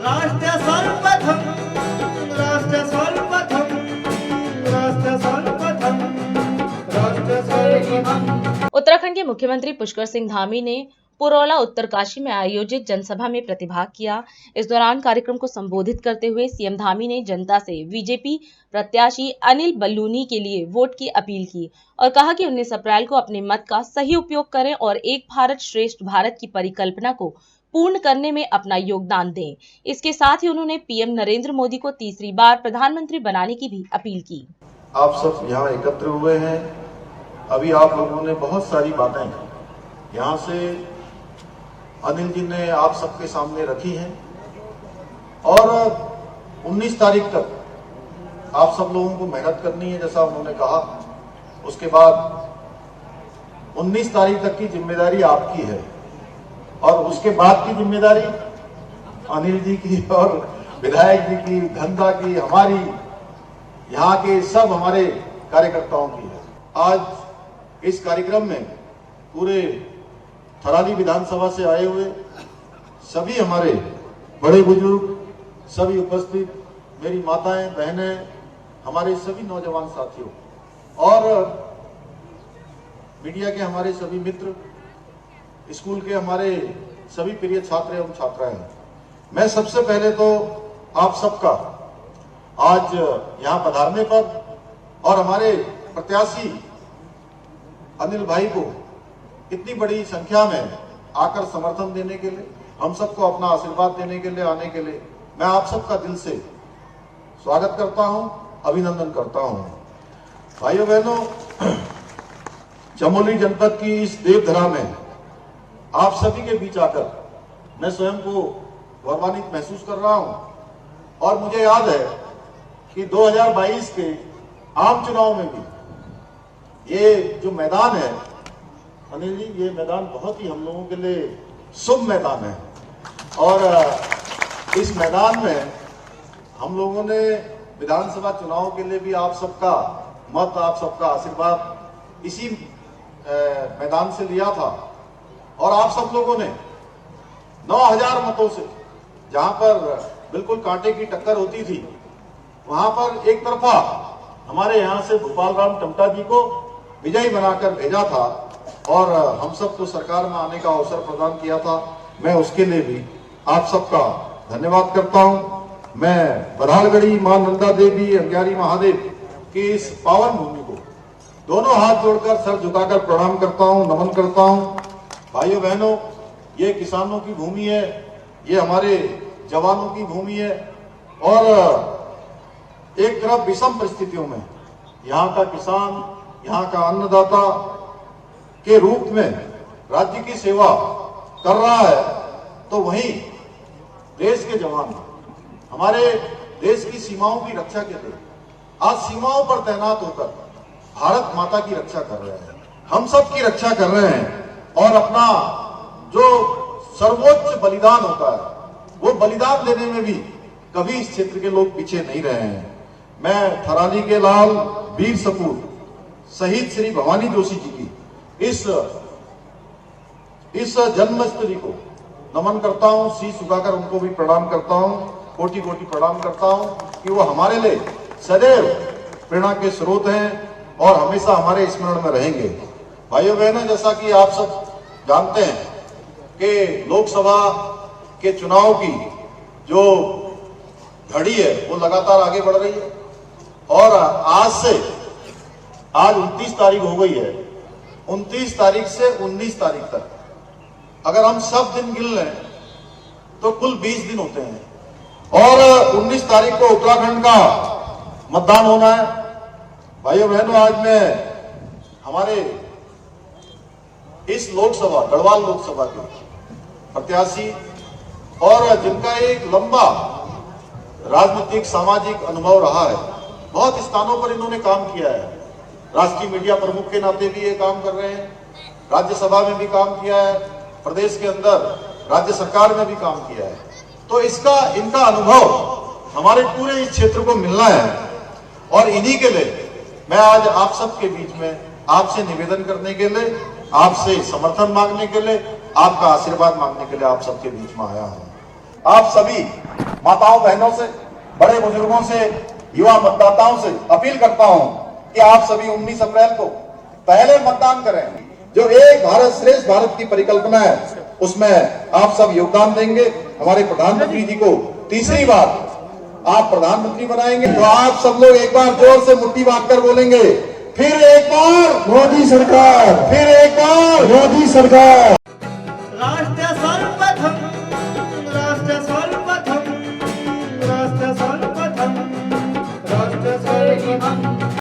राष्ट्र सर्वप्रथम, राष्ट्र सर्वप्रथम, राष्ट्र सर्वप्रथम, राष्ट्र सर्वप्रथम। उत्तराखंड के मुख्यमंत्री पुष्कर सिंह धामी ने पुरौला उत्तरकाशी में आयोजित जनसभा में प्रतिभाग किया। इस दौरान कार्यक्रम को संबोधित करते हुए सीएम धामी ने जनता से बीजेपी प्रत्याशी अनिल बलूनी के लिए वोट की अपील की और कहा कि 19 अप्रैल को अपने मत का सही उपयोग करें और एक भारत श्रेष्ठ भारत की परिकल्पना को पूर्ण करने में अपना योगदान दें। इसके साथ ही उन्होंने पीएम नरेंद्र मोदी को तीसरी बार प्रधानमंत्री बनाने की भी अपील की। आप सब यहाँ एकत्र हुए हैं। अभी आप लोगों ने बहुत सारी बातें यहाँ से अनिल जी ने आप सबके सामने रखी हैं और 19 तारीख तक आप सब लोगों को मेहनत करनी है जैसा उन्होंने कहा। उसके बाद 19 तारीख तक की जिम्मेदारी आपकी है और उसके बाद की जिम्मेदारी अनिल जी की और विधायक जी की, धंधा की, हमारी यहाँ के सब हमारे कार्यकर्ताओं की है। आज इस कार्यक्रम में पूरे थराली विधानसभा से आए हुए सभी हमारे बड़े बुजुर्ग, सभी उपस्थित, मेरी माताएं, बहनें, हमारे सभी नौजवान साथियों और मीडिया के हमारे सभी मित्र, स्कूल के हमारे सभी प्रिय छात्र एवं छात्राएं, मैं सबसे पहले तो आप सबका आज यहाँ पधारने पर और हमारे प्रत्याशी अनिल भाई को इतनी बड़ी संख्या में आकर समर्थन देने के लिए, हम सबको अपना आशीर्वाद देने के लिए आने के लिए मैं आप सबका दिल से स्वागत करता हूं, अभिनंदन करता हूं। भाइयों बहनों, चमोली जनपद की इस देवधरा में आप सभी के बीच आकर मैं स्वयं को गौरवान्वित महसूस कर रहा हूं और मुझे याद है कि 2022 के आम चुनाव में भी ये जो मैदान है अनिल जी, ये मैदान बहुत ही हम लोगों के लिए शुभ मैदान है और इस मैदान में हम लोगों ने विधानसभा चुनाव के लिए भी आप सबका मत, आप सबका आशीर्वाद इसी मैदान से लिया था और आप सब लोगों ने 9000 मतों से, जहां पर बिल्कुल कांटे की टक्कर होती थी, वहां पर एक तरफा हमारे यहां से भोपाल राम टमटा जी को विजयी बनाकर भेजा था और हम सबको सरकार में आने का अवसर प्रदान किया था। मैं उसके लिए भी आप सबका धन्यवाद करता हूं। मैं बधालगढ़ी मां नंदा देवी अंग्यारी महादेव की इस पावन भूमि को दोनों हाथ जोड़कर, सर झुकाकर प्रणाम करता हूं, नमन करता हूं। भाइयों बहनों, ये किसानों की भूमि है, ये हमारे जवानों की भूमि है और एक तरफ विषम परिस्थितियों में यहाँ का किसान, यहाँ का अन्नदाता के रूप में राज्य की सेवा कर रहा है, तो वहीं देश के जवान हमारे देश की सीमाओं की रक्षा के लिए आज सीमाओं पर तैनात होकर भारत माता की रक्षा कर रहे हैं, हम सब की रक्षा कर रहे हैं और अपना जो सर्वोच्च बलिदान होता है वो बलिदान देने में भी कभी इस क्षेत्र के लोग पीछे नहीं रहे हैं। मैं थराली के लाल वीर सपूत शहीद श्री भवानी जोशी जी की इस जन्मस्थली को नमन करता हूं, शीश झुकाकर उनको भी प्रणाम करता हूं, कोटि कोटि प्रणाम करता हूं कि वो हमारे लिए सदैव प्रेरणा के स्रोत हैं और हमेशा हमारे स्मरण में रहेंगे। भाइयों बहनों, जैसा कि आप सब जानते हैं कि लोकसभा के चुनाव की जो घड़ी है वो लगातार आगे बढ़ रही है और आज 29 तारीख हो गई है। 29 तारीख से 19 तारीख तक अगर हम सब दिन गिन लें तो कुल 20 दिन होते हैं और 19 तारीख को उत्तराखंड का मतदान होना है। भाइयों बहनों, आज मैं हमारे इस लोकसभा, गढ़वाल लोकसभा के प्रत्याशी और जिनका एक लंबा राजनीतिक सामाजिक अनुभव रहा है, बहुत स्थानों पर इन्होंने काम किया है, राष्ट्रीय मीडिया प्रमुख के नाते भी ये काम कर रहे हैं, राज्यसभा में भी काम किया है, प्रदेश के अंदर राज्य सरकार में भी काम किया है, तो इनका अनुभव हमारे पूरे इस क्षेत्र को मिलना है और इन्हीं के लिए मैं आज आप सबके बीच में आपसे निवेदन करने के लिए, आपसे समर्थन मांगने के लिए, आपका आशीर्वाद मांगने के लिए आप सबके बीच में आया हूं। आप सभी माताओं बहनों से, बड़े बुजुर्गों से, युवा मतदाताओं से अपील करता हूं कि आप सभी 19 अप्रैल को पहले मतदान करें। जो एक भारत श्रेष्ठ भारत की परिकल्पना है उसमें आप सब योगदान देंगे। हमारे प्रधानमंत्री जी को तीसरी बार आप प्रधानमंत्री बनाएंगे तो आप सब लोग एक बार जोर से मुट्ठी बांधकर बोलेंगे, फिर एक बार मोदी सरकार, फिर एक बार मोदी सरकार। राष्ट्र सर्वप्रथम